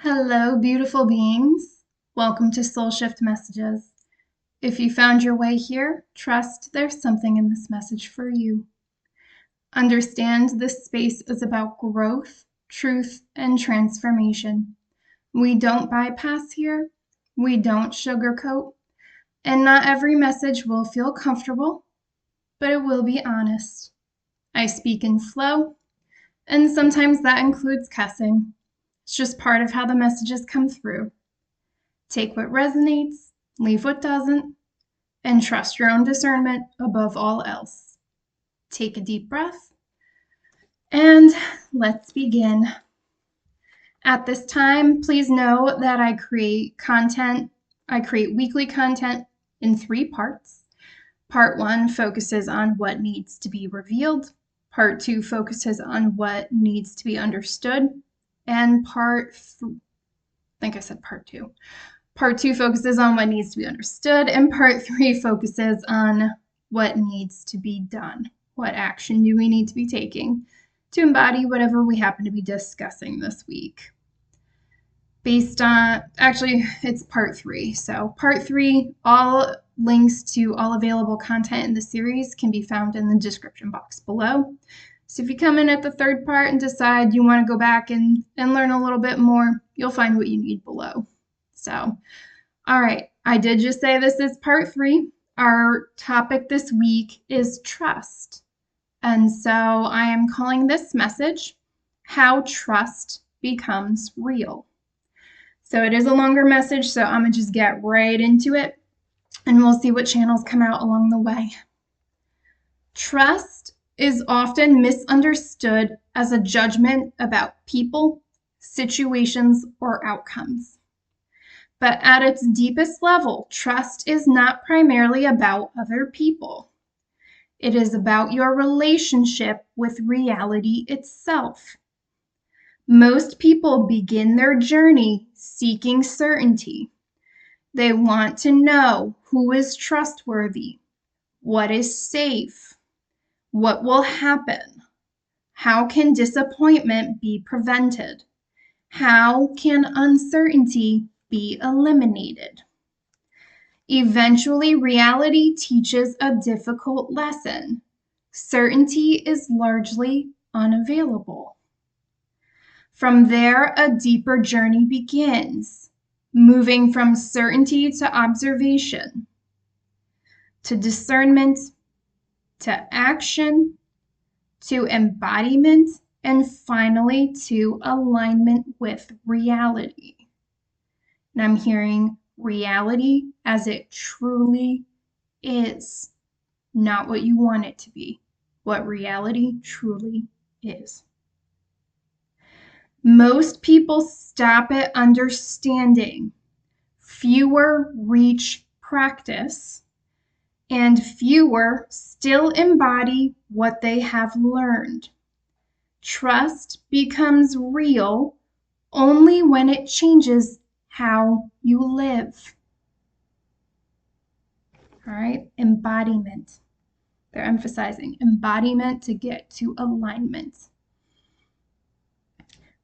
Hello, beautiful beings. Welcome to Soul Shift Messages. If you found your way here, trust there's something in this message for you. Understand this space is about growth, truth, and transformation. We don't bypass here, we don't sugarcoat, and not every message will feel comfortable, but it will be honest. I speak in flow, and sometimes that includes cussing. It's just part of how the messages come through. Take what resonates, leave what doesn't, and trust your own discernment above all else. Take a deep breath, and let's begin. At this time, please know that I create weekly content in 3 parts. Part 1 focuses on what needs to be revealed. Part 2 focuses on what needs to be understood. And Part 2 focuses on what needs to be understood, and Part 3 focuses on what needs to be done. What action do we need to be taking to embody whatever we happen to be discussing this week? It's Part 3. So Part 3, all links to all available content in the series can be found in the description box below. So if you come in at the 3rd part and decide you want to go back and learn a little bit more, you'll find what you need below. So, all right, I did just say this is Part 3. Our topic this week is trust. And so I am calling this message, How Trust Becomes Real. So it is a longer message, so I'm going to just get right into it, and we'll see what channels come out along the way. Trust is often misunderstood as a judgment about people, situations, or outcomes. But at its deepest level, trust is not primarily about other people. It is about your relationship with reality itself. Most people begin their journey seeking certainty. They want to know who is trustworthy, what is safe, what will happen, how can disappointment be prevented, how can uncertainty be eliminated. Eventually, reality teaches a difficult lesson. Certainty is largely unavailable. From there, a deeper journey begins, moving from certainty to observation, to discernment, to action, to embodiment, and finally to alignment with reality. And I'm hearing reality as it truly is, not what you want it to be, what reality truly is. Most people stop at understanding. Fewer reach practice, and fewer still embody what they have learned. Trust becomes real only when it changes how you live. All right, embodiment. They're emphasizing embodiment to get to alignment.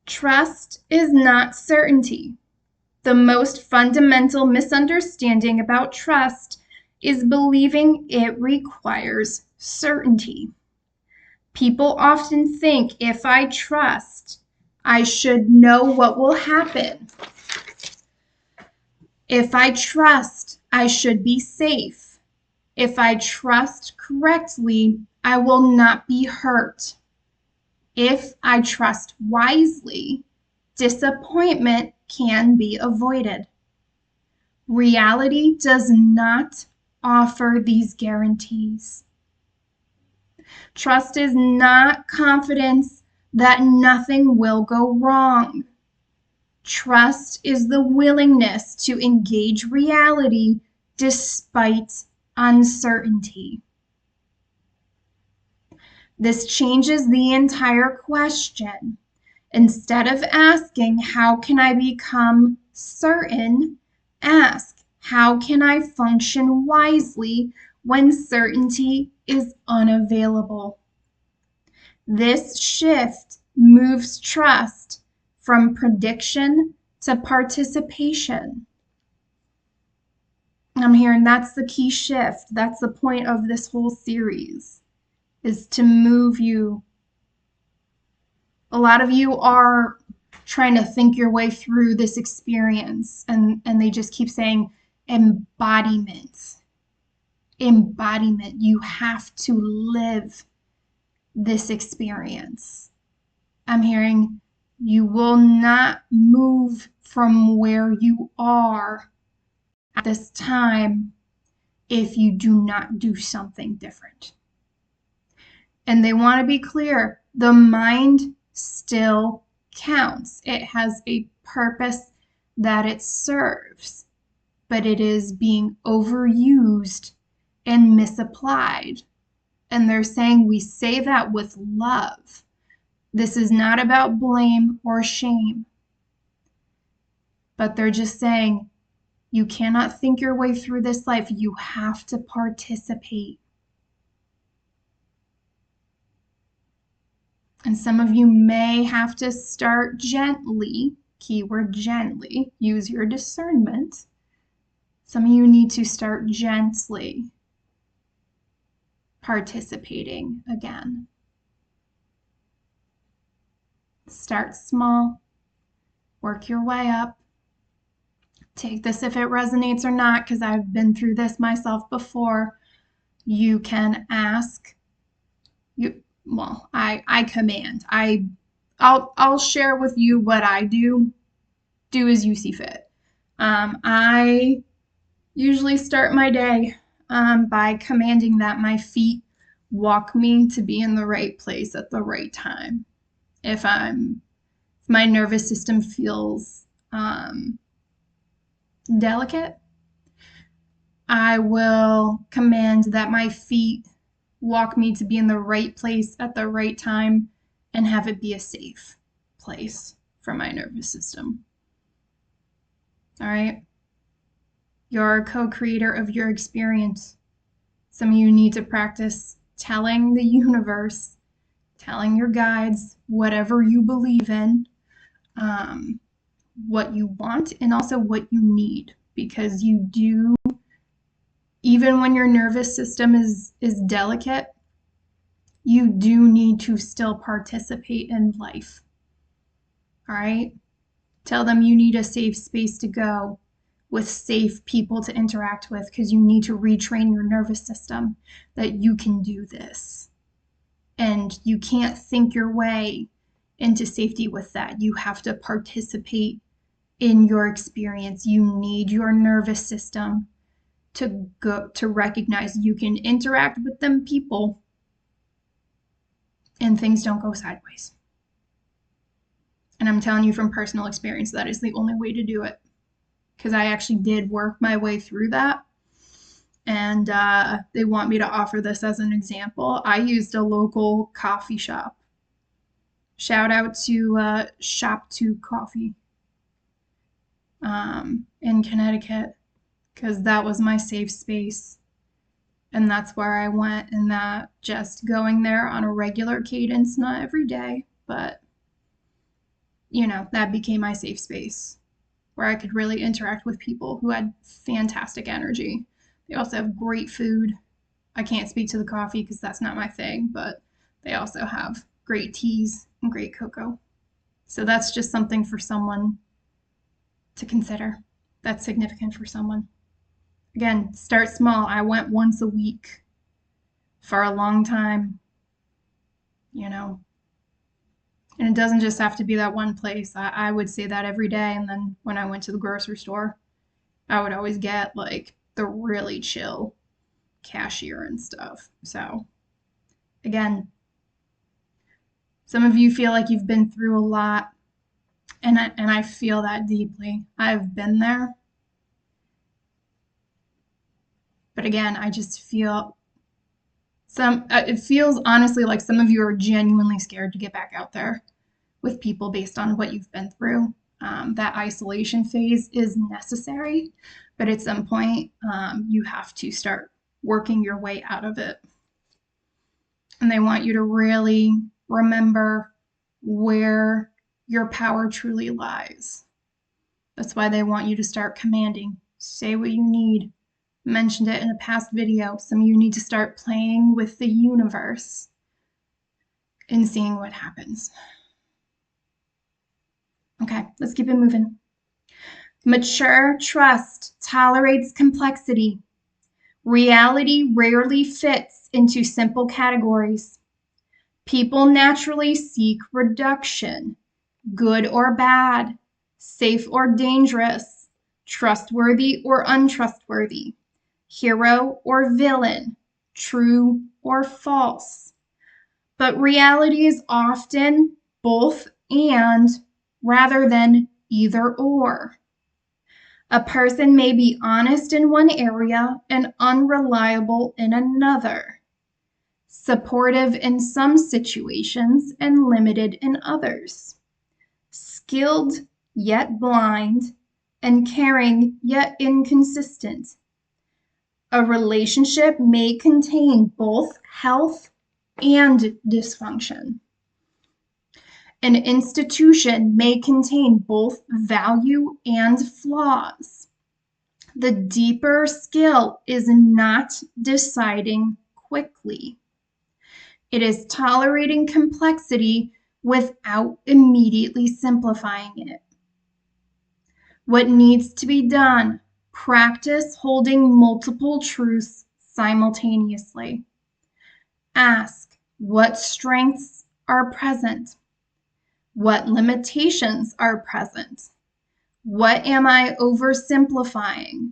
Trust is not certainty. The most fundamental misunderstanding about trust is believing it requires certainty. People often think if I trust, I should know what will happen. If I trust, I should be safe. If I trust correctly, I will not be hurt. If I trust wisely, disappointment can be avoided. Reality does not offer these guarantees. Trust is not confidence that nothing will go wrong. Trust is the willingness to engage reality despite uncertainty. This changes the entire question. Instead of asking, how can I become certain? Ask, how can I function wisely when certainty is unavailable? This shift moves trust from prediction to participation. I'm hearing that's the key shift. That's the point of this whole series, is to move you. A lot of you are trying to think your way through this experience, and they just keep saying embodiment. Embodiment. You have to live this experience. I'm hearing you will not move from where you are at this time if you do not do something different. And they want to be clear, the mind still counts. It has a purpose that it serves, but it is being overused and misapplied. And they're saying we say that with love. This is not about blame or shame, but they're just saying you cannot think your way through this life. You have to participate. And some of you may have to start gently, keyword gently, use your discernment. Some of you need to start gently participating again. Start small, work your way up. Take this if it resonates or not, because I've been through this myself before. You can ask. I command. I'll share with you what I do. Do as you see fit. I usually start my day by commanding that my feet walk me to be in the right place at the right time. If my nervous system feels delicate, I will command that my feet walk me to be in the right place at the right time and have it be a safe place for my nervous system. All right? You're a co-creator of your experience. Some of you need to practice telling the universe, telling your guides, whatever you believe in, what you want and also what you need, because you do, even when your nervous system is delicate, you do need to still participate in life. All right? Tell them you need a safe space to go with safe people to interact with, because you need to retrain your nervous system that you can do this. And you can't think your way into safety with that. You have to participate in your experience. You need your nervous system to recognize you can interact with them people and things don't go sideways. And I'm telling you from personal experience, that is the only way to do it, because I actually did work my way through that. And they want me to offer this as an example. I used a local coffee shop. Shout out to Shop 2 Coffee in Connecticut, because that was my safe space. And that's where I went, and that just going there on a regular cadence, not every day, but that became my safe space where I could really interact with people who had fantastic energy. They also have great food. I can't speak to the coffee because that's not my thing, but they also have great teas and great cocoa. So that's just something for someone to consider. That's significant for someone. Again, start small. I went once a week for a long time, And it doesn't just have to be that one place. I would say that every day. And then when I went to the grocery store, I would always get like the really chill cashier and stuff. So again, some of you feel like you've been through a lot, and I feel that deeply. I've been there. But again, I just feel it feels honestly like some of you are genuinely scared to get back out there with people based on what you've been through. That isolation phase is necessary, but at some point, you have to start working your way out of it. And they want you to really remember where your power truly lies. That's why they want you to start commanding. Say what you need. Mentioned it in a past video. Some of you need to start playing with the universe and seeing what happens. Okay, let's keep it moving. Mature trust tolerates complexity. Reality rarely fits into simple categories. People naturally seek reduction, good or bad, safe or dangerous, trustworthy or untrustworthy, hero or villain, true or false. But reality is often both and rather than either or. A person may be honest in one area and unreliable in another, supportive in some situations and limited in others, skilled yet blind, and caring yet inconsistent. A relationship may contain both health and dysfunction. An institution may contain both value and flaws. The deeper skill is not deciding quickly. It is tolerating complexity without immediately simplifying it. What needs to be done? Practice holding multiple truths simultaneously. Ask, what strengths are present? What limitations are present? What am I oversimplifying?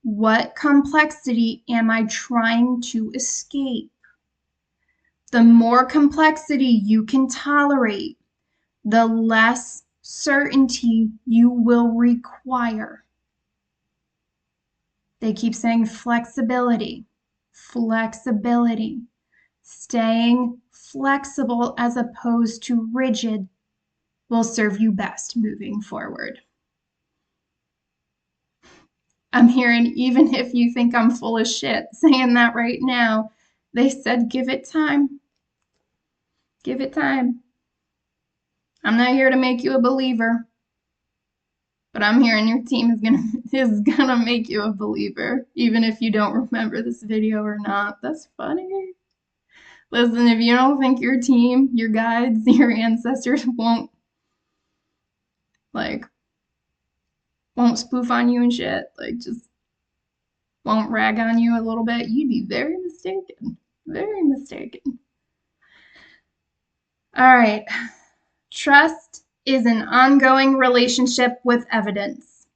What complexity am I trying to escape? The more complexity you can tolerate, the less certainty you will require. They keep saying flexibility, flexibility. Staying flexible as opposed to rigid will serve you best moving forward. I'm hearing, even if you think I'm full of shit saying that right now, they said give it time. Give it time. I'm not here to make you a believer, but I'm hearing your team is gonna make you a believer, even if you don't remember this video or not. That's funny. Listen, if you don't think your team, your guides, your ancestors won't spoof on you and shit, just won't rag on you a little bit, you'd be very mistaken. Very mistaken. All right. Trust is an ongoing relationship with evidence.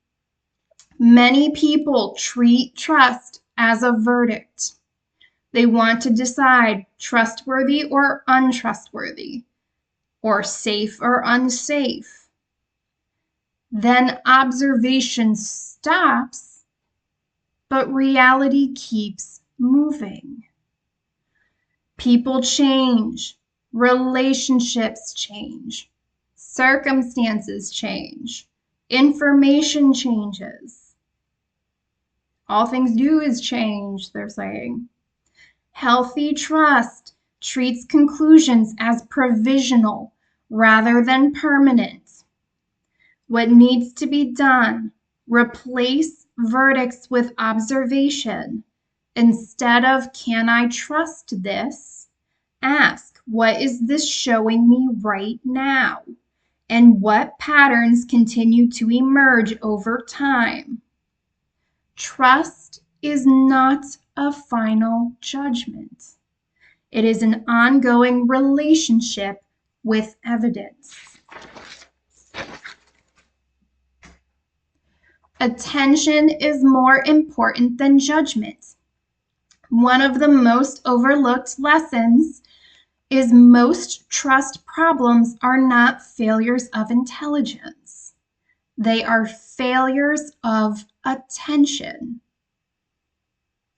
Many people treat trust as a verdict. They want to decide trustworthy or untrustworthy, or safe or unsafe. Then observation stops, but reality keeps moving. People change, relationships change, circumstances change, information changes. All things do is change, they're saying. Healthy trust treats conclusions as provisional rather than permanent. What needs to be done? Replace verdicts with observation. Instead of, can I trust this? Ask, what is this showing me right now? And what patterns continue to emerge over time? Trust is not a final judgment. It is an ongoing relationship with evidence. Attention is more important than judgment. One of the most overlooked lessons is most trust problems are not failures of intelligence. They are failures of attention.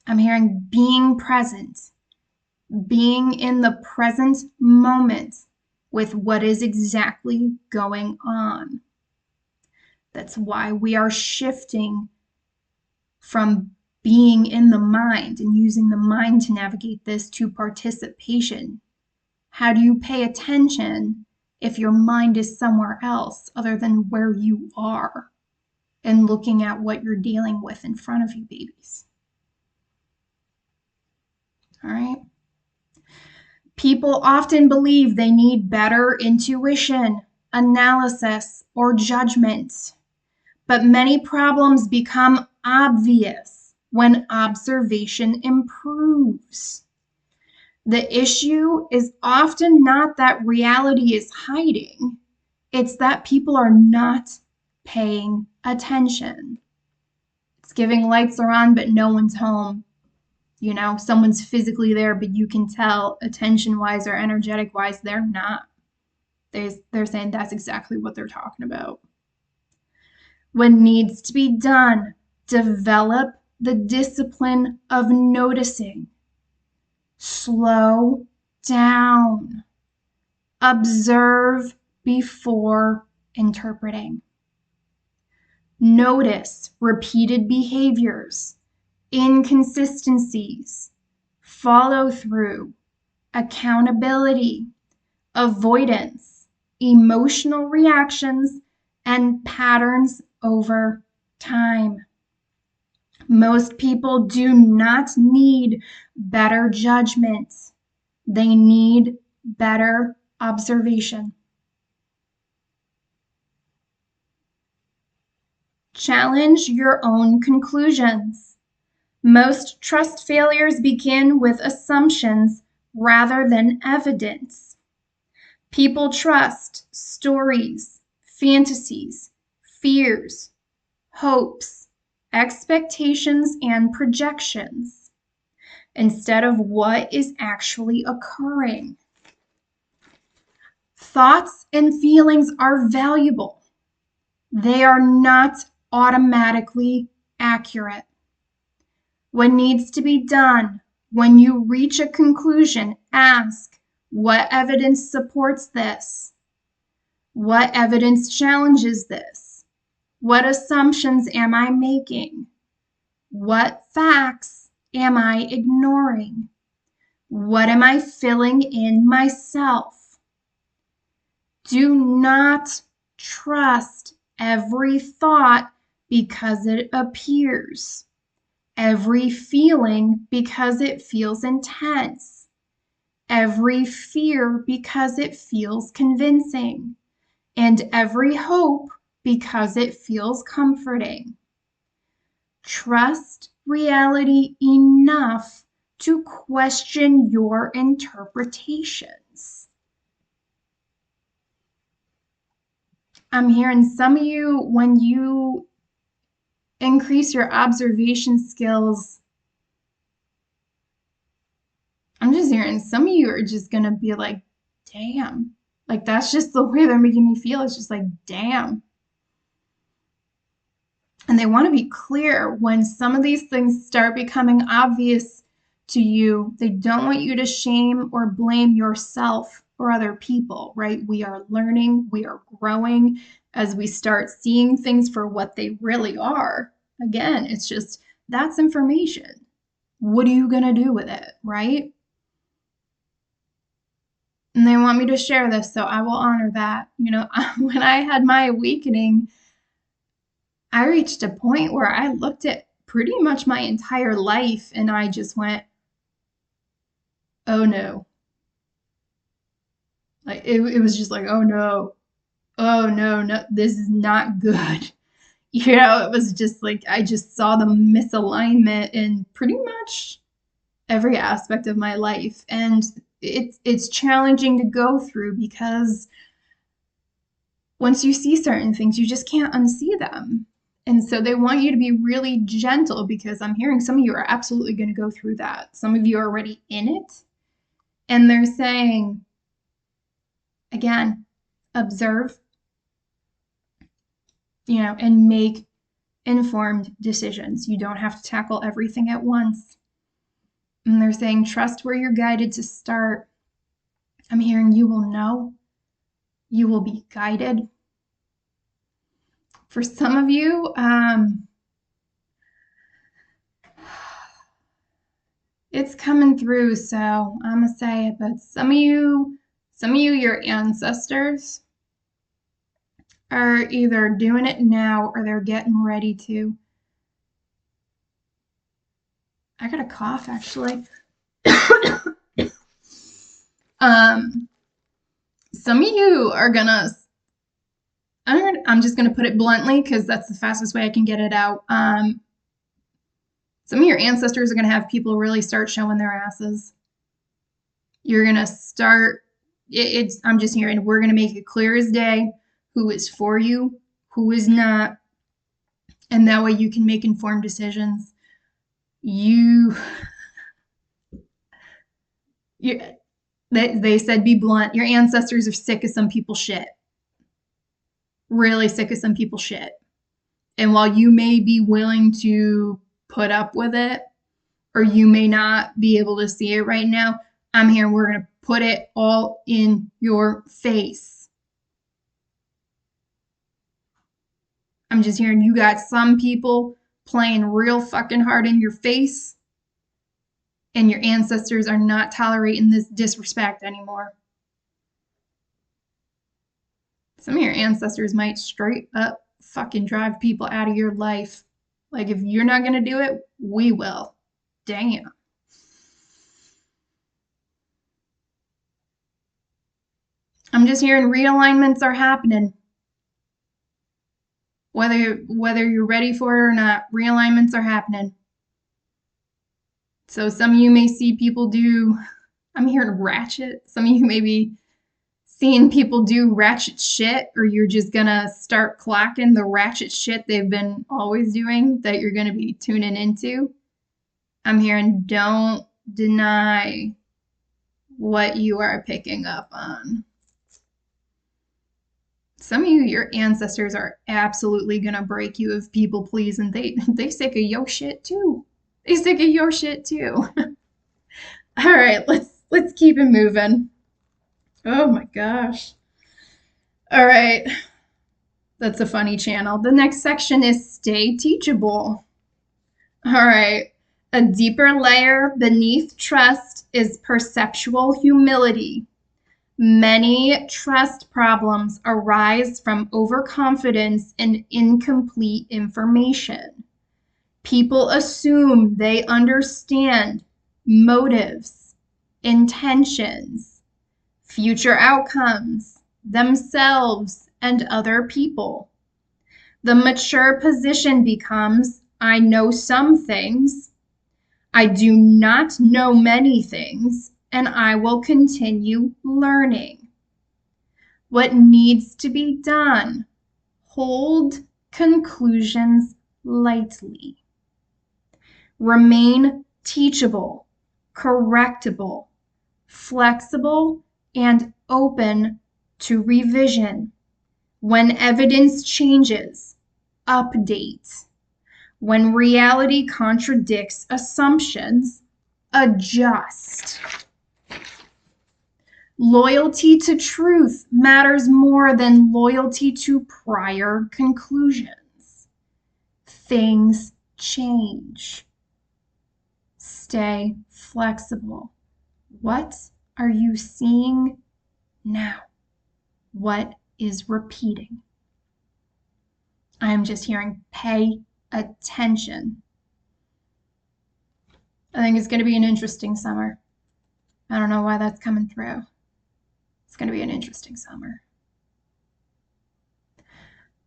I'm hearing being present, being in the present moment with what is exactly going on. That's why we are shifting from being in the mind and using the mind to navigate this to participation. How do you pay attention if your mind is somewhere else other than where you are? and looking at what you're dealing with in front of you, babies. All right. People often believe they need better intuition, analysis, or judgment, but many problems become obvious when observation improves. The issue is often not that reality is hiding, it's that people are not paying attention. It's giving lights are on, but no one's home. You know, someone's physically there, but you can tell attention-wise or energetic-wise, they're not. They're saying that's exactly what they're talking about. What needs to be done? Develop the discipline of noticing. Slow down. Observe before interpreting. Notice repeated behaviors, inconsistencies, follow through, accountability, avoidance, emotional reactions, and patterns over time. Most people do not need better judgment. They need better observation. Challenge your own conclusions. Most trust failures begin with assumptions rather than evidence. People trust stories, fantasies, fears, hopes, expectations, and projections instead of what is actually occurring. Thoughts and feelings are valuable. They are not automatically accurate. What needs to be done? When you reach a conclusion, ask, what evidence supports this? What evidence challenges this? What assumptions am I making? What facts am I ignoring? What am I filling in myself? Do not trust every thought because it appears, every feeling because it feels intense, every fear because it feels convincing, and every hope because it feels comforting. Trust reality enough to question your interpretations. I'm hearing some of you, when you increase your observation skills, I'm just hearing some of you are just going to be like, damn. Like, that's just the way they're making me feel. It's just like, damn. And they want to be clear when some of these things start becoming obvious to you. They don't want you to shame or blame yourself or other people, right? We are learning, we are growing as we start seeing things for what they really are. Again, it's just, that's information. What are you going to do with it, right? And they want me to share this, so I will honor that. You know, when I had my awakening, I reached a point where I looked at pretty much my entire life and I just went, oh no. Like it was just like, oh no, no, this is not good. You know, it was just like I just saw the misalignment in pretty much every aspect of my life. And it's challenging to go through because once you see certain things, you just can't unsee them. And so they want you to be really gentle because I'm hearing some of you are absolutely going to go through that. Some of you are already in it. And they're saying, again, observe, you know, and make informed decisions. You don't have to tackle everything at once. And they're saying, trust where you're guided to start. I'm hearing you will know, you will be guided. For some of you, it's coming through, so I'm gonna say it, but some of you, your ancestors are either doing it now or they're getting ready to. I got a cough, actually. Some of you are gonna, I'm just gonna put it bluntly because that's the fastest way I can get it out. Some of your ancestors are gonna have people really start showing their asses. You're gonna start, I'm just hearing, we're gonna make it clear as day who is for you, who is not, and that way you can make informed decisions. They said be blunt. Your ancestors are sick of some people's shit. Really sick of some people's shit. And while you may be willing to put up with it, or you may not be able to see it right now, I'm here. We're going to put it all in your face. I'm just hearing you got some people playing real fucking hard in your face, and your ancestors are not tolerating this disrespect anymore. Some of your ancestors might straight up fucking drive people out of your life. Like, if you're not going to do it, we will. Damn. I'm just hearing realignments are happening. Whether you're ready for it or not, realignments are happening. So some of you may see people do, I'm hearing ratchet. Some of you may be seeing people do ratchet shit, or you're just gonna start clocking the ratchet shit they've been always doing that you're gonna be tuning into. I'm hearing don't deny what you are picking up on. Some of you, your ancestors are absolutely gonna break you of people please, and they sick of your shit too. They sick of your shit too. All right, let's keep it moving. Oh my gosh. All right. That's a funny channel. The next section is stay teachable. All right. A deeper layer beneath trust is perceptual humility. Many trust problems arise from overconfidence and incomplete information. People assume they understand motives, intentions, future outcomes, themselves, and other people. The mature position becomes, I know some things, I do not know many things, and I will continue learning. What needs to be done? Hold conclusions lightly. Remain teachable, correctable, flexible, and open to revision. When evidence changes, update. When reality contradicts assumptions, adjust. Loyalty to truth matters more than loyalty to prior conclusions. Things change. Stay flexible. What are you seeing now? What is repeating? I am just hearing pay attention. I think it's going to be an interesting summer. I don't know why that's coming through. It's going to be an interesting summer.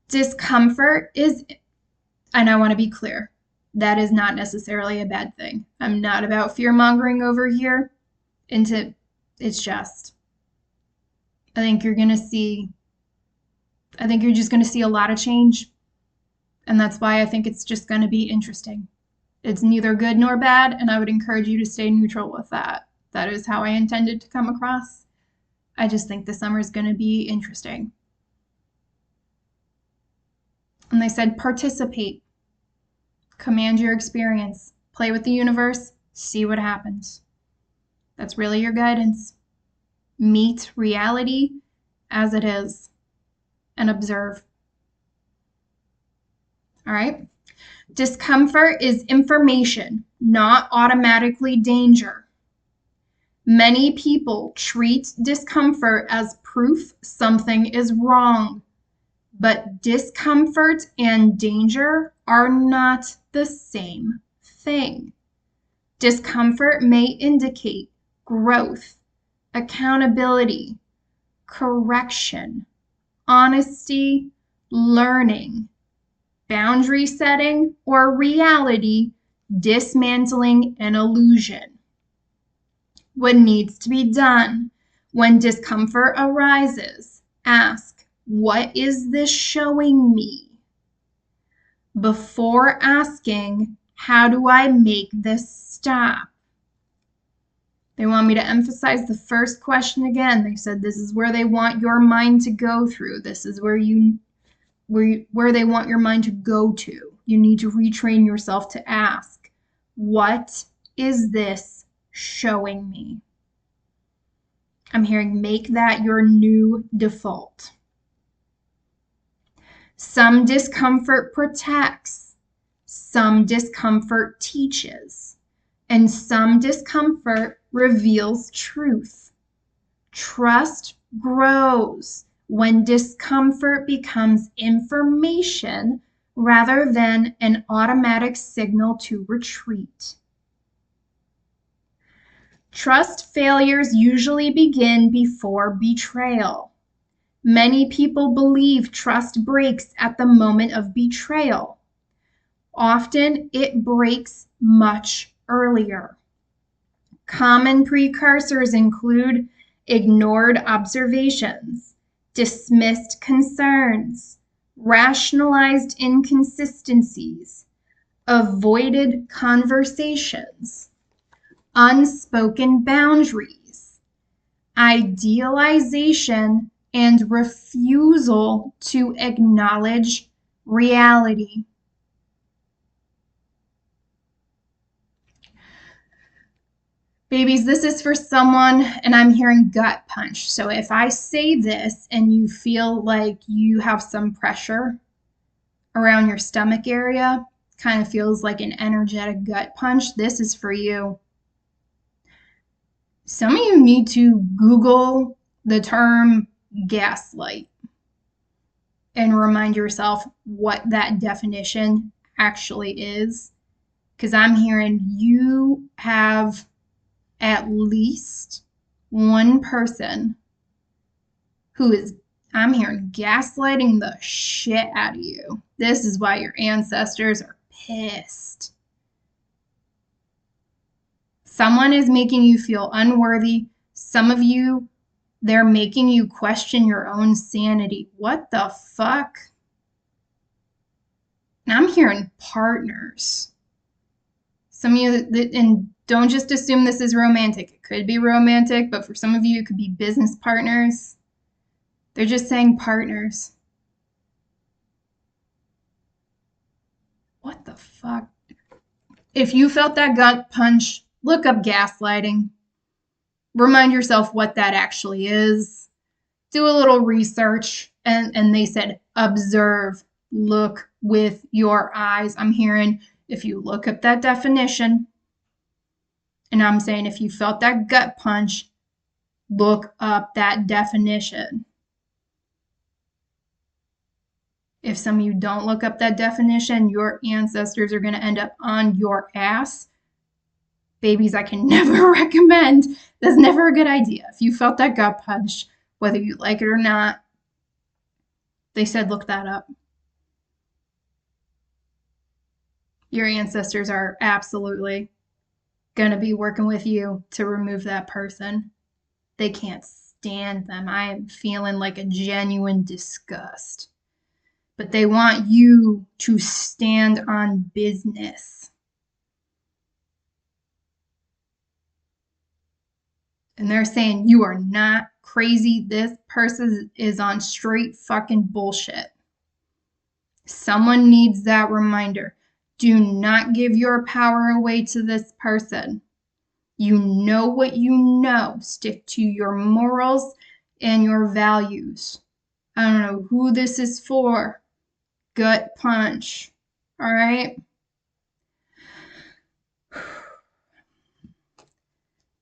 Discomfort is, and I want to be clear, that is not necessarily a bad thing. I'm not about fear-mongering over here. It's just, I think you're just going to see a lot of change. And that's why I think it's just going to be interesting. It's neither good nor bad, and I would encourage you to stay neutral with that. That is how I intended to come across. I just think the summer is going to be interesting. And they said participate. Command your experience. Play with the universe. See what happens. That's really your guidance. Meet reality as it is and observe. All right? Discomfort is information, not automatically danger. Many people treat discomfort as proof something is wrong, But discomfort and danger are not the same thing. Discomfort may indicate growth, accountability, correction, honesty, learning, boundary setting, or reality, dismantling an illusion. What needs to be done when discomfort arises? Ask, what is this showing me? Before asking, how do I make this stop? They want me to emphasize the first question again. They said this is where they want your mind to go through. This is where they want your mind to go to. You need to retrain yourself to ask, what is this showing me? I'm hearing make that your new default. Some discomfort protects, some discomfort teaches, and some discomfort reveals truth. Trust grows when discomfort becomes information rather than an automatic signal to retreat. Trust failures usually begin before betrayal. Many people believe trust breaks at the moment of betrayal. Often it breaks much earlier. Common precursors include ignored observations, dismissed concerns, rationalized inconsistencies, avoided conversations, unspoken boundaries, idealization, and refusal to acknowledge reality. Babies, this is for someone, and I'm hearing gut punch. So if I say this and you feel like you have some pressure around your stomach area, kind of feels like an energetic gut punch, this is for you. Some of you need to Google the term gaslight and remind yourself what that definition actually is. Because I'm hearing you have at least one person who is, I'm hearing, gaslighting the shit out of you. This is why your ancestors are pissed. Someone is making you feel unworthy. Some of you, they're making you question your own sanity. What the fuck? And I'm hearing partners. Some of you, and don't just assume this is romantic. It could be romantic, but for some of you, it could be business partners. They're just saying partners. What the fuck? If you felt that gut punch, look up gaslighting. Remind yourself what that actually is. Do a little research. And they said, observe, look with your eyes. I'm hearing, if you look up that definition, and I'm saying, if you felt that gut punch, look up that definition. If some of you don't look up that definition, your ancestors are going to end up on your ass. Babies, I can never recommend. That's never a good idea. If you felt that gut punch, whether you like it or not, they said look that up. Your ancestors are absolutely going to be working with you to remove that person. They can't stand them. I am feeling like a genuine disgust. But they want you to stand on business. And they're saying you are not crazy. This person is on straight fucking bullshit. Someone needs that reminder. Do not give your power away to this person. You know what you know. Stick to your morals and your values. I don't know who this is for. Gut punch. All right?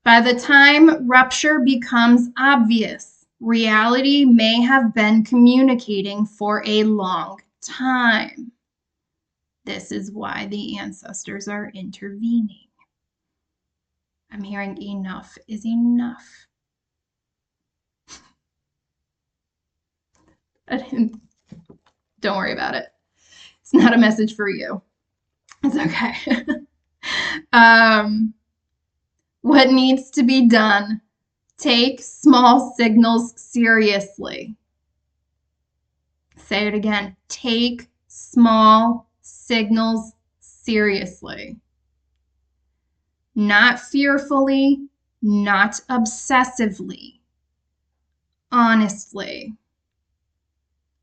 By the time rupture becomes obvious, reality may have been communicating for a long time. This is why the ancestors are intervening. I'm hearing enough is enough. Don't worry about it. It's not a message for you. It's okay. What needs to be done? Take small signals seriously. Say it again. Take small signals seriously. Not fearfully, not obsessively. Honestly.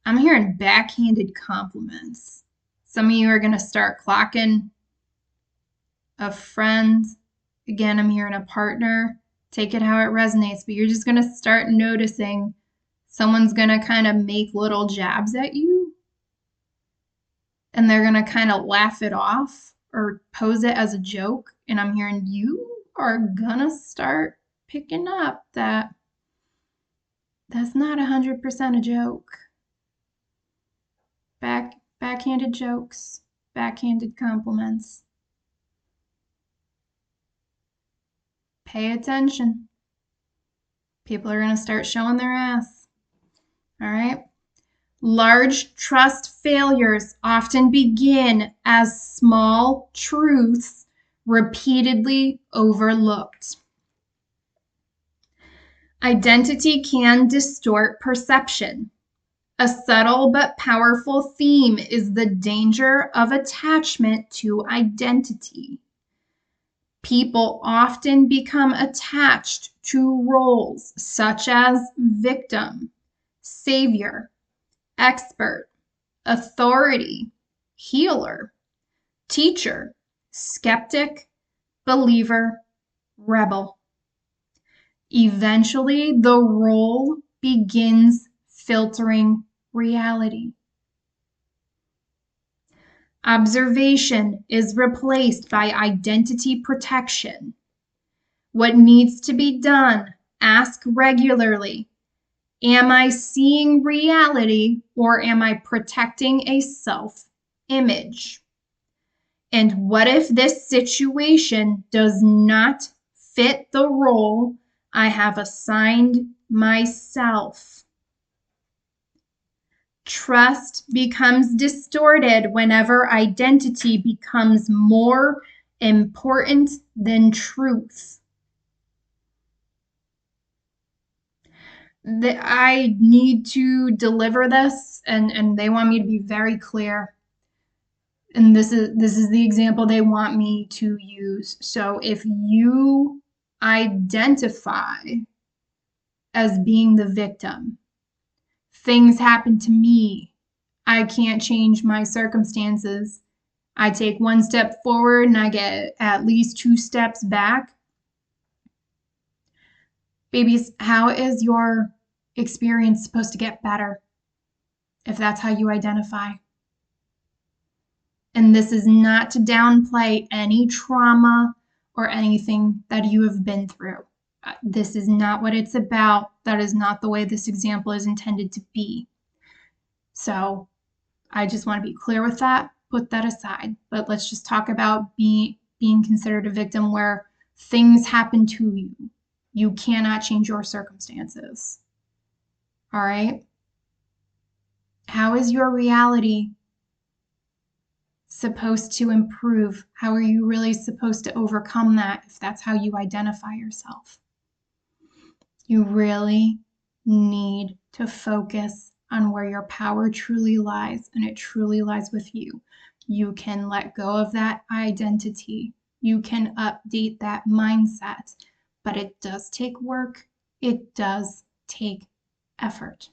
I'm hearing backhanded compliments. Some of you are going to start clocking a friend. Again, I'm hearing a partner. Take it how it resonates, but you're just going to start noticing someone's going to kind of make little jabs at you, and they're going to kind of laugh it off or pose it as a joke. And I'm hearing you are going to start picking up that that's not 100% a joke. Backhanded jokes, backhanded compliments. Pay attention. People are going to start showing their ass. All right? Large trust failures often begin as small truths repeatedly overlooked. Identity can distort perception. A subtle but powerful theme is the danger of attachment to identity. People often become attached to roles such as victim, savior, expert, authority, healer, teacher, skeptic, believer, rebel. Eventually, the role begins filtering reality. Observation is replaced by identity protection. What needs to be done? Ask regularly. Am I seeing reality, or am I protecting a self-image? And what if this situation does not fit the role I have assigned myself? Trust becomes distorted whenever identity becomes more important than truth. I need to deliver this, and they want me to be very clear. And this is the example they want me to use. So if you identify as being the victim, things happen to me, I can't change my circumstances, I take one step forward and I get at least 2 steps back. Babies, how is your experience supposed to get better if that's how you identify? And this is not to downplay any trauma or anything that you have been through. This is not what it's about. That is not the way this example is intended to be. So I just want to be clear with that. Put that aside. But let's just talk about being considered a victim where things happen to you. You cannot change your circumstances. All right? How is your reality supposed to improve? How are you really supposed to overcome that if that's how you identify yourself? You really need to focus on where your power truly lies, and it truly lies with you. You can let go of that identity. You can update that mindset, but it does take work. It does take effort.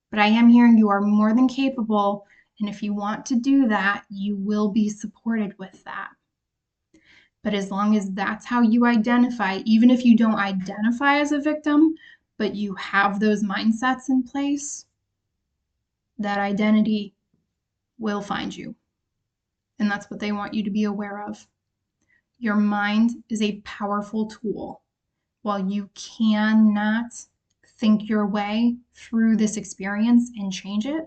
But I am hearing you are more than capable, and if you want to do that, you will be supported with that. But as long as that's how you identify, even if you don't identify as a victim, but you have those mindsets in place, that identity will find you. And that's what they want you to be aware of. Your mind is a powerful tool. While you cannot think your way through this experience and change it,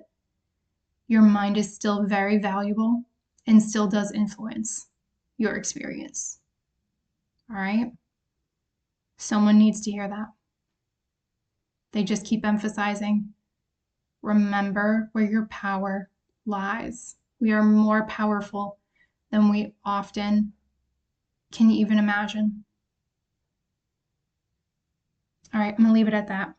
your mind is still very valuable and still does influence your experience. All right? Someone needs to hear that. They just keep emphasizing, remember where your power lies. We are more powerful than we often can even imagine. All right, I'm going to leave it at that.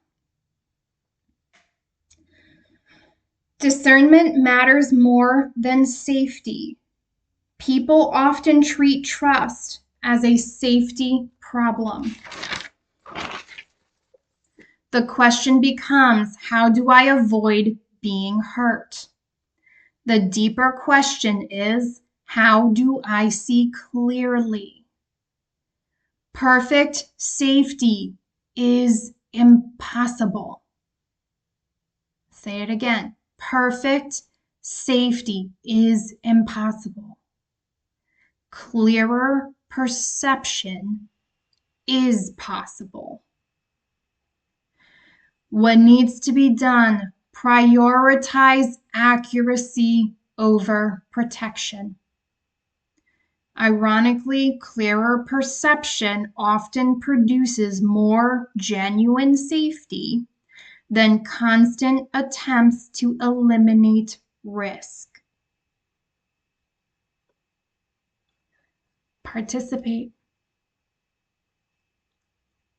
Discernment matters more than safety. People often treat trust as a safety problem. The question becomes, how do I avoid being hurt? The deeper question is, how do I see clearly? Perfect safety is impossible. Say it again. Perfect safety is impossible. Clearer perception is possible. What needs to be done? Prioritize accuracy over protection. Ironically, clearer perception often produces more genuine safety than constant attempts to eliminate risk. Participate.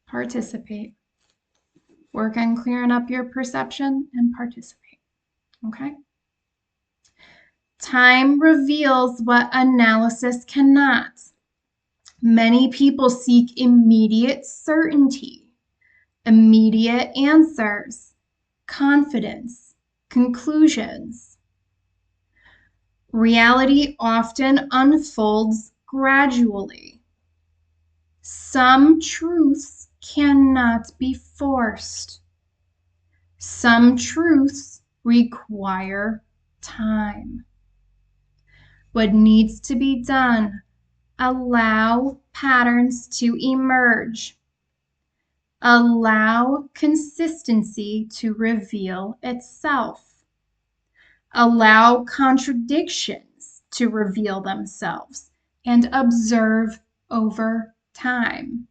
Participate. Work on clearing up your perception and participate. Okay? Time reveals what analysis cannot. Many people seek immediate certainty, immediate answers, confidence, conclusions. Reality often unfolds gradually. Some truths cannot be forced. Some truths require time. What needs to be done? Allow patterns to emerge. Allow consistency to reveal itself. Allow contradictions to reveal themselves and observe over time.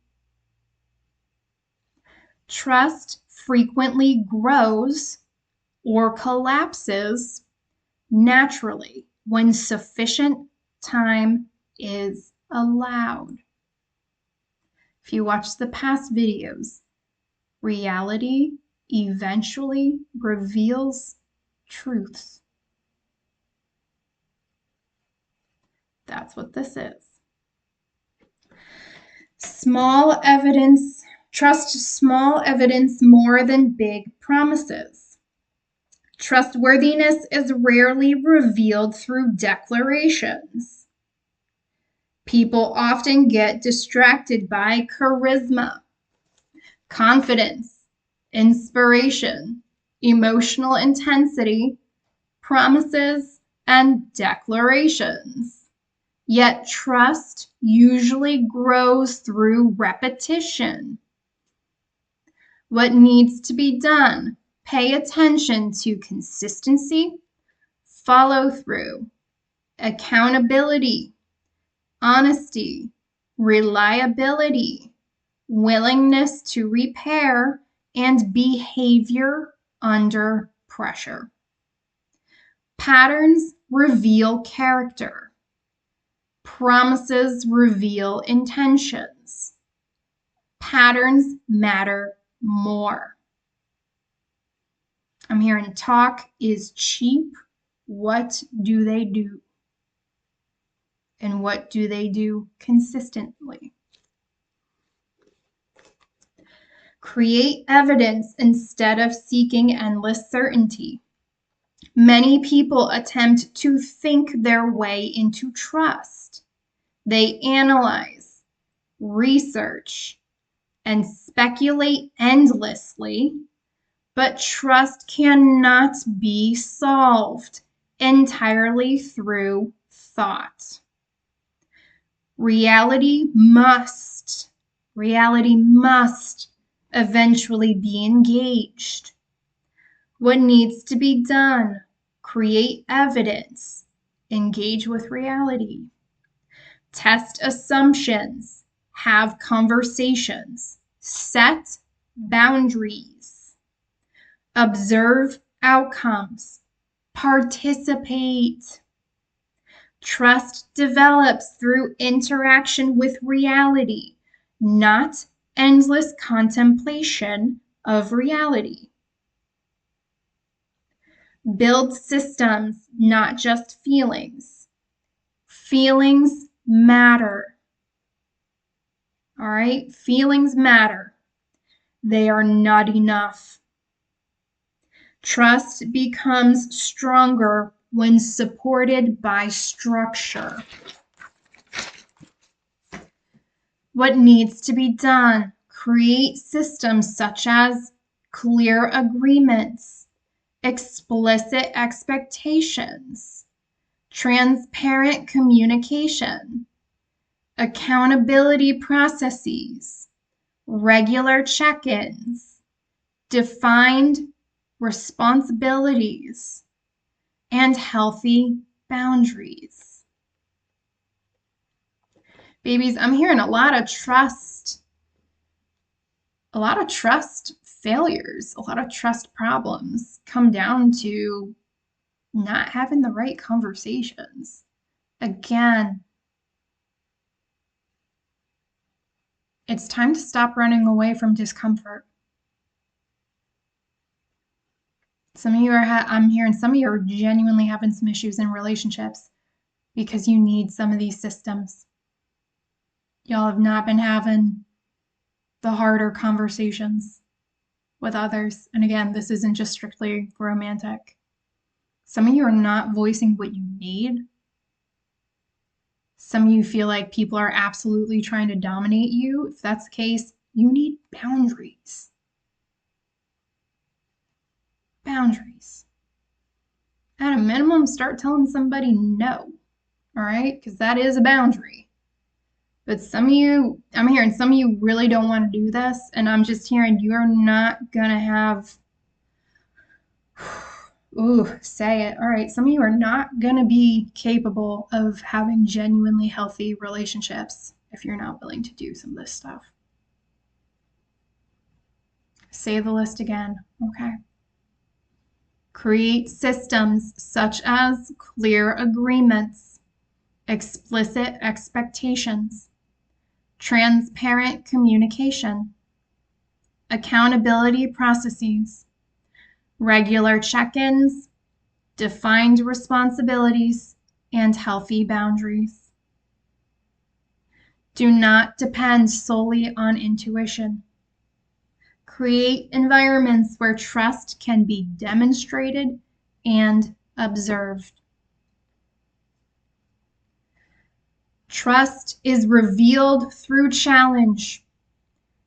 Trust frequently grows or collapses naturally when sufficient time is allowed. If you watch the past videos, reality eventually reveals truths. That's what this is. Small evidence. Trust small evidence more than big promises. Trustworthiness is rarely revealed through declarations. People often get distracted by charisma, confidence, inspiration, emotional intensity, promises, and declarations. Yet trust usually grows through repetition. What needs to be done? Pay attention to consistency, follow through, accountability, honesty, reliability, willingness to repair, and behavior under pressure. Patterns reveal character. Promises reveal intentions. Patterns matter more. I'm hearing talk is cheap. What do they do? And what do they do consistently? Create evidence instead of seeking endless certainty. Many people attempt to think their way into trust. They analyze, research, and speculate endlessly, but trust cannot be solved entirely through thought. Reality must eventually be engaged. What needs to be done? Create evidence. Engage with reality. Test assumptions. Have conversations. Set boundaries. Observe outcomes. Participate. Trust develops through interaction with reality, not endless contemplation of reality. Build systems, not just feelings. Feelings matter. All right? Feelings matter. They are not enough. Trust becomes stronger when supported by structure. What needs to be done? Create systems such as clear agreements, explicit expectations, transparent communication, accountability processes, regular check-ins, defined responsibilities, and healthy boundaries. Babies, I'm hearing a lot of trust failures, a lot of trust problems come down to not having the right conversations. Again, it's time to stop running away from discomfort. Some of you I'm hearing some of you are genuinely having some issues in relationships because you need some of these systems. Y'all have not been having the harder conversations with others. And again, this isn't just strictly romantic. Some of you are not voicing what you need. Some of you feel like people are absolutely trying to dominate you. If that's the case, you need boundaries. Boundaries. At a minimum, start telling somebody no, all right? Because that is a boundary. But some of you, I'm hearing some of you really don't want to do this, and I'm just hearing you're not going to have, say it. All right, some of you are not going to be capable of having genuinely healthy relationships if you're not willing to do some of this stuff. Say the list again, okay? Create systems such as clear agreements, explicit expectations, transparent communication, accountability processes, regular check-ins, defined responsibilities, and healthy boundaries. Do not depend solely on intuition. Create environments where trust can be demonstrated and observed. Trust is revealed through challenge.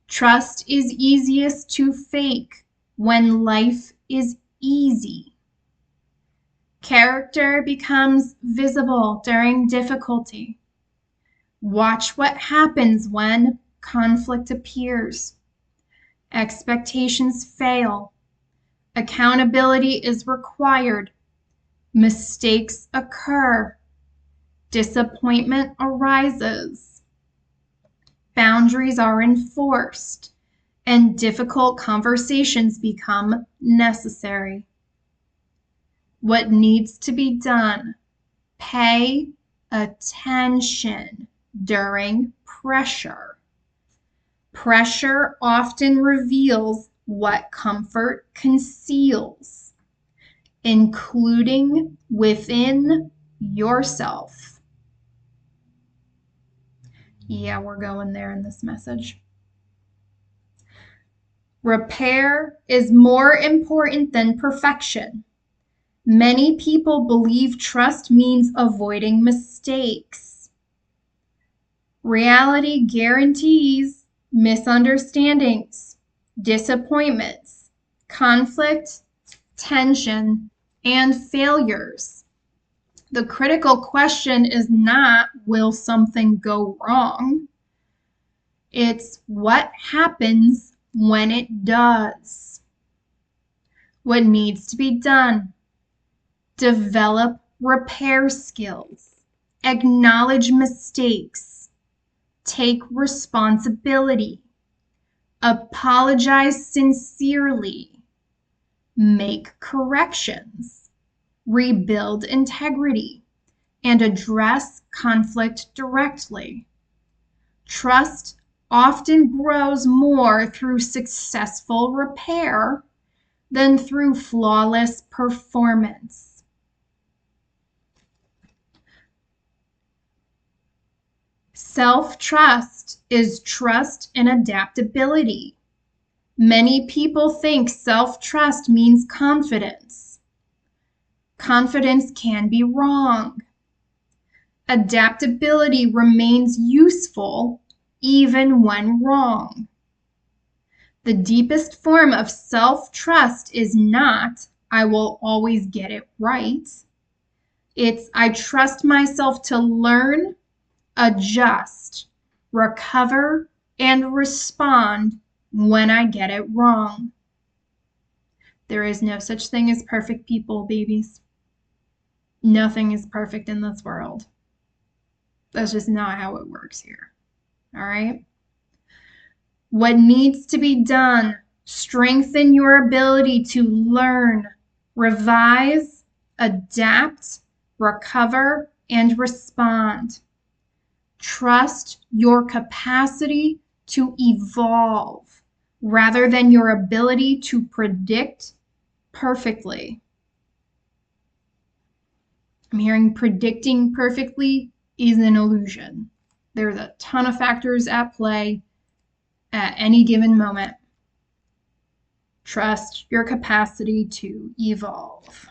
Trust is easiest to fake when life is easy. Character becomes visible during difficulty. Watch what happens when conflict appears. Expectations fail. Accountability is required. Mistakes occur. Disappointment arises. Boundaries are enforced, and difficult conversations become necessary. What needs to be done? Pay attention during pressure. Pressure often reveals what comfort conceals, including within yourself. Yeah, we're going there in this message. Repair is more important than perfection. Many people believe trust means avoiding mistakes. Reality guarantees misunderstandings, disappointments, conflict, tension, and failures. The critical question is not, will something go wrong? It's what happens when it does. What needs to be done? Develop repair skills. Acknowledge mistakes. Take responsibility. Apologize sincerely. Make corrections. Rebuild integrity. And address conflict directly. Trust often grows more through successful repair than through flawless performance. Self-trust is trust and adaptability. Many people think self-trust means confidence. Confidence can be wrong. Adaptability remains useful even when wrong. The deepest form of self-trust is not, I will always get it right. It's, I trust myself to learn, adjust, recover, and respond when I get it wrong. There is no such thing as perfect people, babies. Nothing is perfect in this world. That's just not how it works here. All right? What needs to be done? Strengthen your ability to learn, revise, adapt, recover, and respond. Trust your capacity to evolve rather than your ability to predict perfectly. I'm hearing predicting perfectly is an illusion. There's a ton of factors at play at any given moment. Trust your capacity to evolve.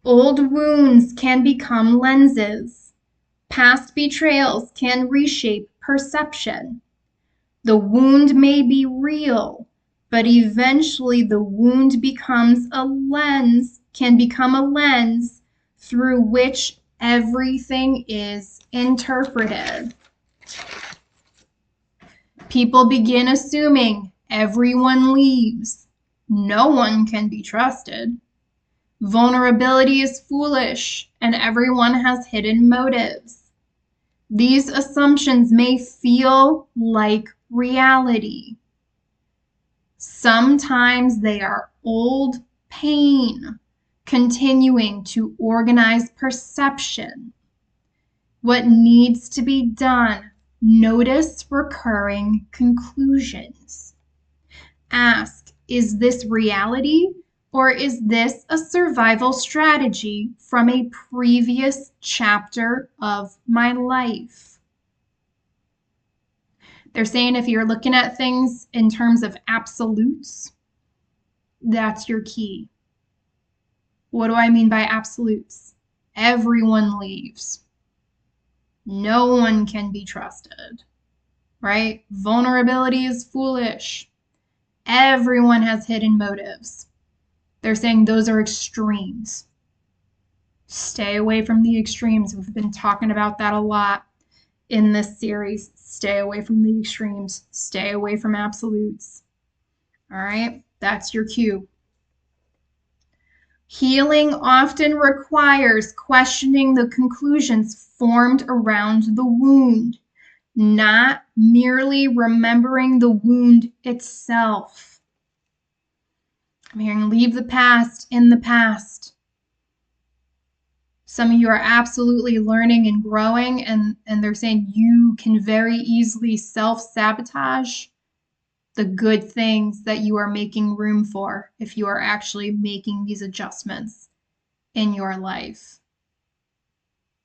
Old wounds can become lenses. Past betrayals can reshape perception. The wound may be real, but eventually the wound becomes a lens, can become a lens through which everything is interpreted. People begin assuming everyone leaves. No one can be trusted. Vulnerability is foolish, and everyone has hidden motives. These assumptions may feel like reality. Sometimes they are old pain, continuing to organize perception. What needs to be done? Notice recurring conclusions. Ask, is this reality, or is this a survival strategy from a previous chapter of my life? They're saying if you're looking at things in terms of absolutes, that's your key. What do I mean by absolutes? Everyone leaves. No one can be trusted, right? Vulnerability is foolish. Everyone has hidden motives. They're saying those are extremes. Stay away from the extremes. We've been talking about that a lot in this series. Stay away from the extremes. Stay away from absolutes. All right, that's your cue. Healing often requires questioning the conclusions formed around the wound, not merely remembering the wound itself. I'm hearing leave the past in the past. Some of you are absolutely learning and growing, and they're saying you can very easily self-sabotage the good things that you are making room for if you are actually making these adjustments in your life.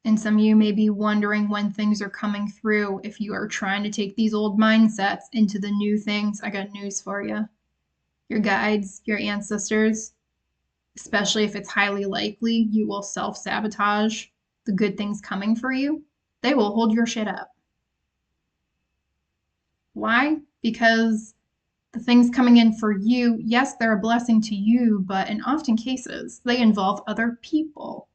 And some of you may be wondering when things are coming through if you are trying to take these old mindsets into the new things. I got news for you. Your guides, your ancestors, especially if it's highly likely you will self-sabotage the good things coming for you, they will hold your shit up. Why? Because the things coming in for you, yes, they're a blessing to you, but in often cases, they involve other people.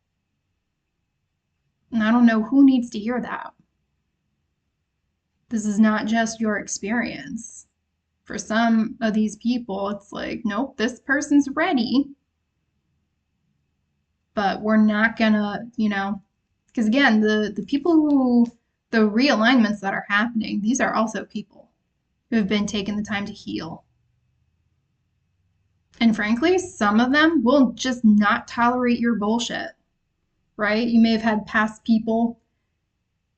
And I don't know who needs to hear that. This is not just your experience. For some of these people, it's like, nope, this person's ready, but we're not gonna, because again, the people the realignments that are happening, these are also people who have been taking the time to heal. And frankly, some of them will just not tolerate your bullshit, right? You may have had past people,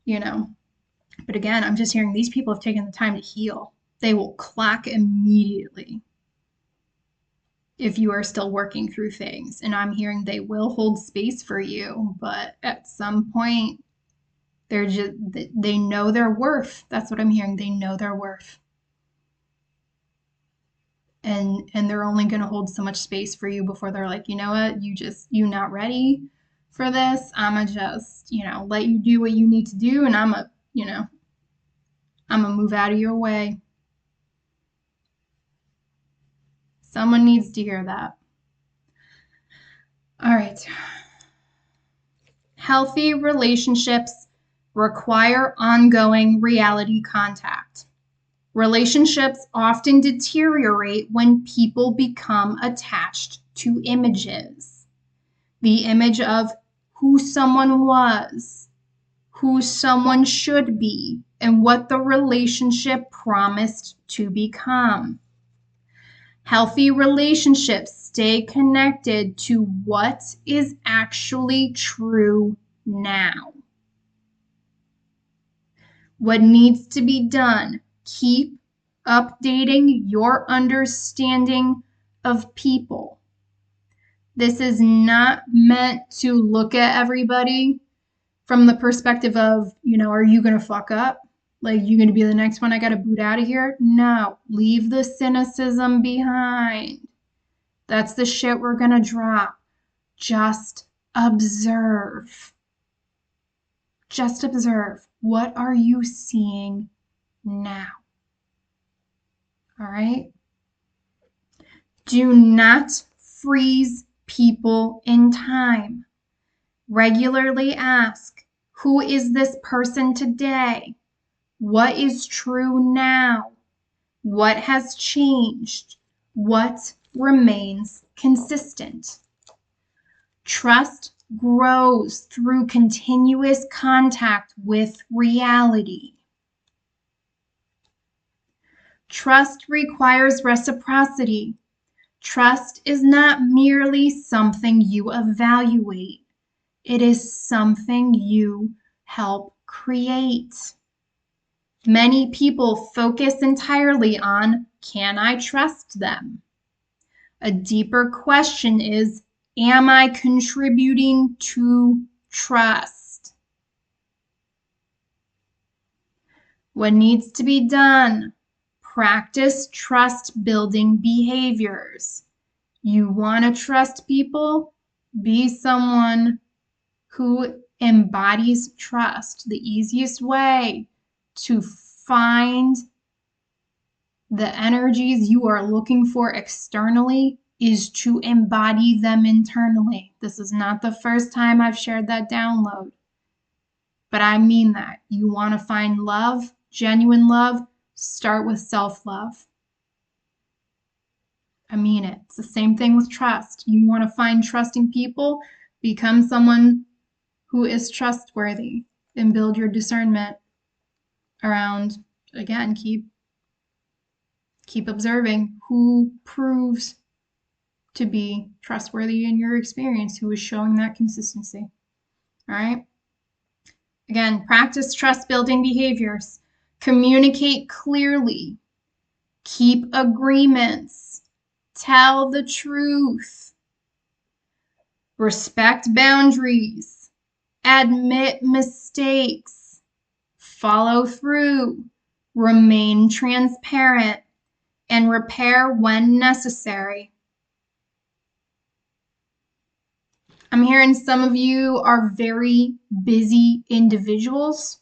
but again, I'm just hearing these people have taken the time to heal. They will clock immediately if you are still working through things. And I'm hearing they will hold space for you, but at some point, they know their worth. That's what I'm hearing. They know their worth. And they're only going to hold so much space for you before they're like, you know what, you not ready for this. I'ma just, let you do what you need to do, and I'm gonna move out of your way. Someone needs to hear that. All right. Healthy relationships require ongoing reality contact. Relationships often deteriorate when people become attached to images. The image of who someone was, who someone should be, and what the relationship promised to become. Healthy relationships stay connected to what is actually true now. What needs to be done? Keep updating your understanding of people. This is not meant to look at everybody from the perspective of, are you going to fuck up? Like, you going to be the next one I got to boot out of here? No, leave the cynicism behind. That's the shit we're going to drop. Just observe. Just observe. What are you seeing now? All right? Do not freeze people in time. Regularly ask, who is this person today? What is true now? What has changed? What remains consistent? Trust grows through continuous contact with reality. Trust requires reciprocity. Trust is not merely something you evaluate. It is something you help create. Many people focus entirely on, can I trust them? A deeper question is, am I contributing to trust? What needs to be done? Practice trust building behaviors. You want to trust people? Be someone who embodies trust. The easiest way to find the energies you are looking for externally is to embody them internally. This is not the first time I've shared that download, but I mean that. You want to find love, genuine love, start with self-love. I mean it. It's the same thing with trust. You want to find trusting people, become someone who is trustworthy, and build your discernment around, again, keep observing who proves to be trustworthy in your experience, who is showing that consistency. All right? Again, practice trust building behaviors. Communicate clearly. Keep agreements. Tell the truth. Respect boundaries. Admit mistakes. Follow through. Remain transparent. And repair when necessary. I'm hearing some of you are very busy individuals.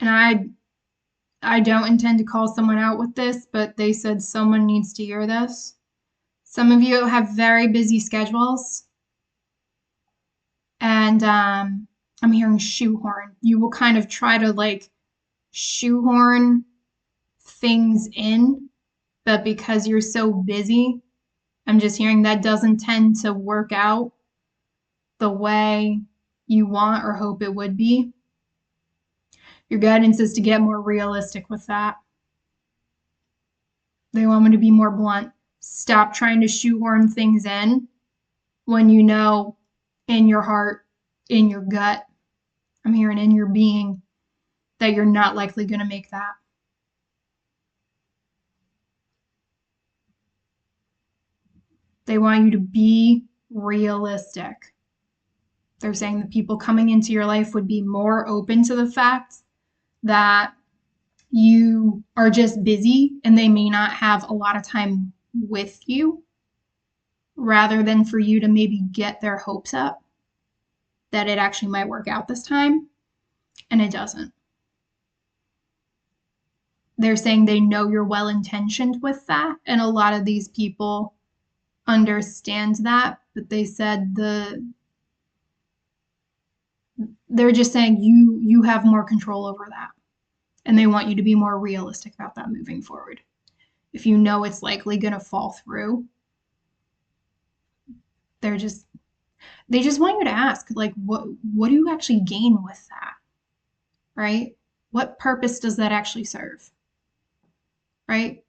And I don't intend to call someone out with this, but they said someone needs to hear this. Some of you have very busy schedules. And I'm hearing shoehorn. You will kind of try to shoehorn things in, but because you're so busy, I'm just hearing that doesn't tend to work out the way you want or hope it would be. Your guidance is to get more realistic with that. They want me to be more blunt. Stop trying to shoehorn things in when you know in your heart, in your gut, I'm hearing in your being, that you're not likely going to make that. They want you to be realistic. They're saying the people coming into your life would be more open to the fact that you are just busy and they may not have a lot of time with you, rather than for you to maybe get their hopes up that it actually might work out this time, and it doesn't. They're saying they know you're well-intentioned with that, and a lot of these people understand that, but they said they're just saying you have more control over that, and they want you to be more realistic about that moving forward. If you know it's likely going to fall through, they just want you to ask, like, what do you actually gain with that, right? What purpose does that actually serve, right?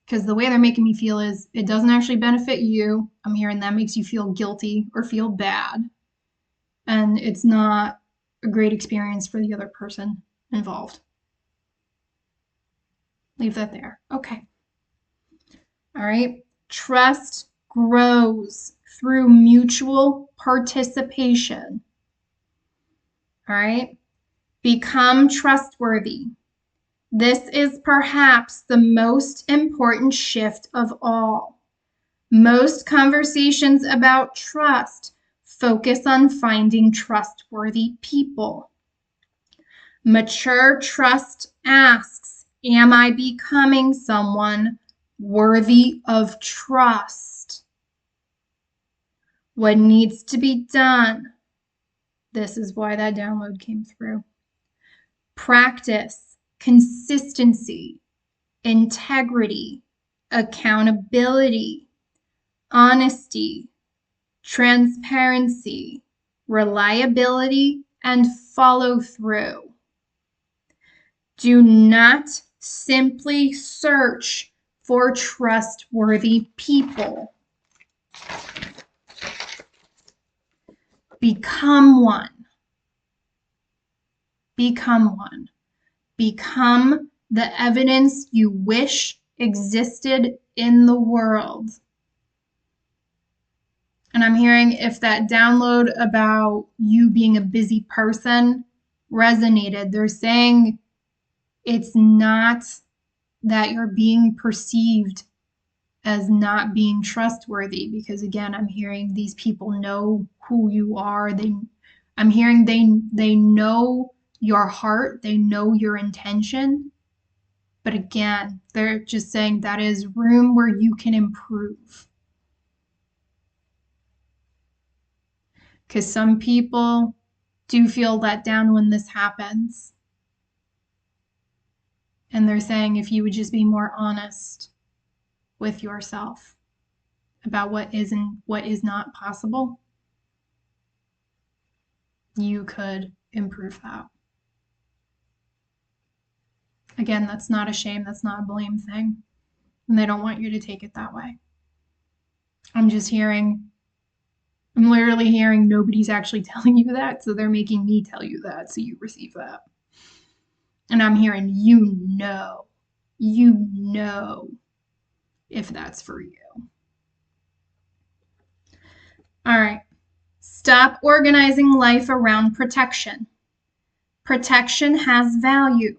Because the way they're making me feel is it doesn't actually benefit you. I'm hearing that makes you feel guilty or feel bad, and it's not a great experience for the other person involved. Leave that there. Okay. All right. Trust grows through mutual participation. All right. Become trustworthy. This is perhaps the most important shift of all. Most conversations about trust focus on finding trustworthy people. Mature trust asks, am I becoming someone worthy of trust? What needs to be done? This is why that download came through. Practice, consistency, integrity, accountability, honesty, transparency, reliability, and follow through. Do not simply search for trustworthy people. Become one. Become one. Become the evidence you wish existed in the world. And I'm hearing if that download about you being a busy person resonated, they're saying it's not that you're being perceived as not being trustworthy, because again, I'm hearing these people know who you are. I'm hearing they know your heart, they know your intention. But again, they're just saying that is room where you can improve. Because some people do feel let down when this happens. And they're saying if you would just be more honest with yourself about what is and what is not possible, you could improve that. Again, that's not a shame, that's not a blame thing. And they don't want you to take it that way. I'm literally hearing nobody's actually telling you that, so they're making me tell you that so you receive that. And I'm hearing you know if that's for you. All right. Stop organizing life around protection. Protection has value,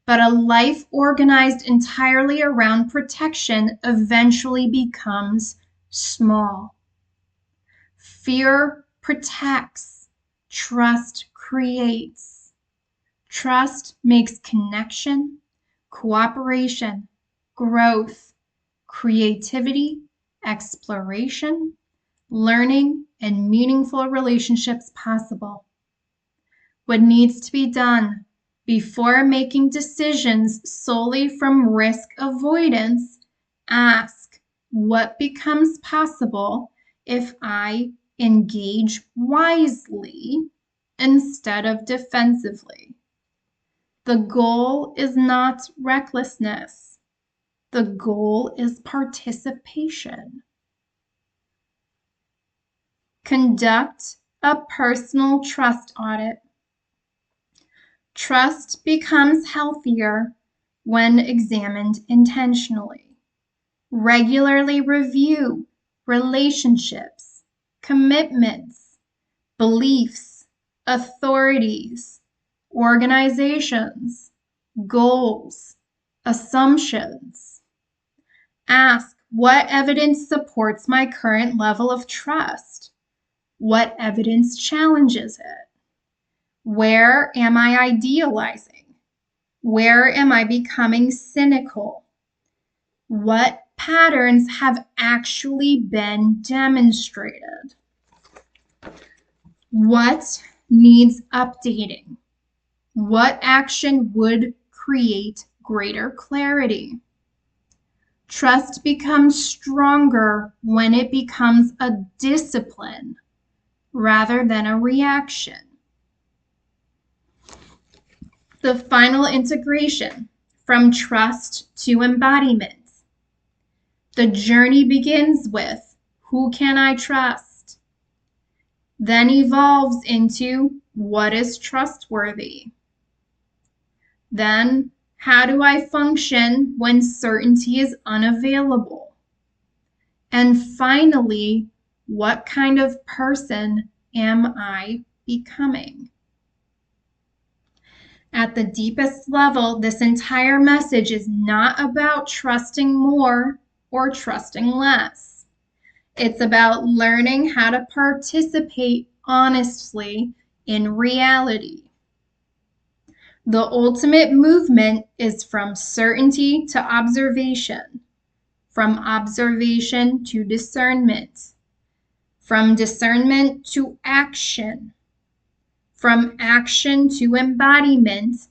but a life organized entirely around protection eventually becomes small. Fear protects. Trust creates. Trust makes connection, cooperation, growth, creativity, exploration, learning, and meaningful relationships possible. What needs to be done? Before making decisions solely from risk avoidance, ask what becomes possible if I engage wisely instead of defensively. The goal is not recklessness. The goal is participation. Conduct a personal trust audit. Trust becomes healthier when examined intentionally. Regularly review relationships, commitments, beliefs, authorities, organizations, goals, assumptions. Ask what evidence supports my current level of trust? What evidence challenges it? Where am I idealizing? Where am I becoming cynical? What patterns have actually been demonstrated? What needs updating? What action would create greater clarity? Trust becomes stronger when it becomes a discipline rather than a reaction. The final integration from trust to embodiment. The journey begins with, who can I trust? Then evolves into, what is trustworthy? Then, how do I function when certainty is unavailable? And finally, what kind of person am I becoming? At the deepest level, this entire message is not about trusting more or trusting less. It's about learning how to participate honestly in reality. The ultimate movement is from certainty to observation, from observation to discernment, from discernment to action, from action to embodiment,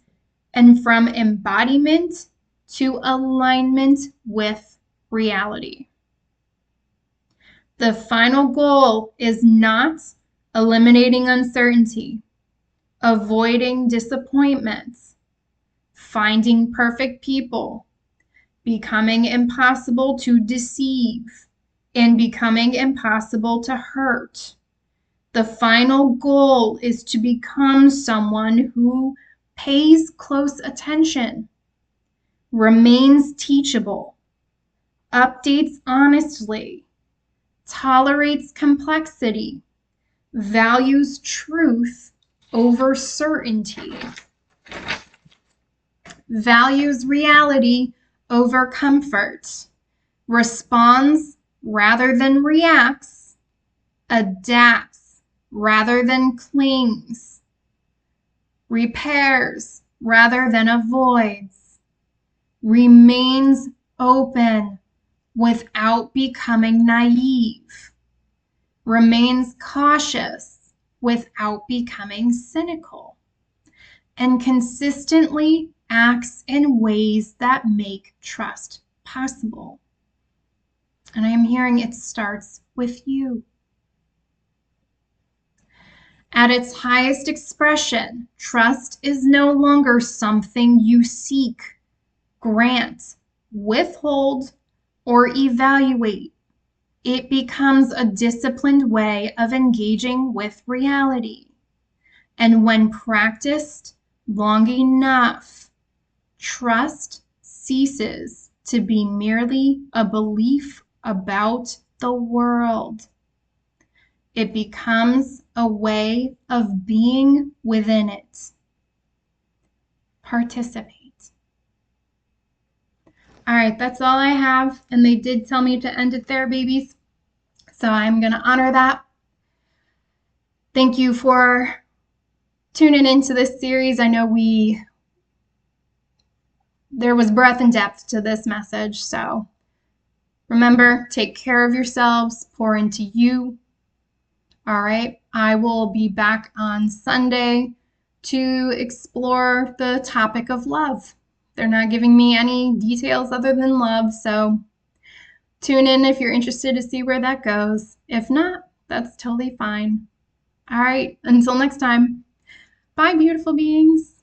and from embodiment to alignment with reality. The final goal is not eliminating uncertainty, avoiding disappointments, finding perfect people, becoming impossible to deceive, and becoming impossible to hurt. The final goal is to become someone who pays close attention, remains teachable, updates honestly, tolerates complexity, values truth over certainty, values reality over comfort, responds rather than reacts, adapts rather than clings, repairs rather than avoids, remains open without becoming naive, remains cautious without becoming cynical, and consistently acts in ways that make trust possible. And I'm hearing it starts with you. At its highest expression, trust is no longer something you seek, grant, withhold, or evaluate. It becomes a disciplined way of engaging with reality. And when practiced long enough, trust ceases to be merely a belief about the world. It becomes a way of being within it. Participate. All right, that's all I have. And they did tell me to end it there, babies. So I'm going to honor that. Thank you for tuning into this series. I know there was breadth and depth to this message. So remember, take care of yourselves, pour into you. All right, I will be back on Sunday to explore the topic of love. They're not giving me any details other than love, so tune in if you're interested to see where that goes. If not, that's totally fine. All right, until next time. Bye, beautiful beings.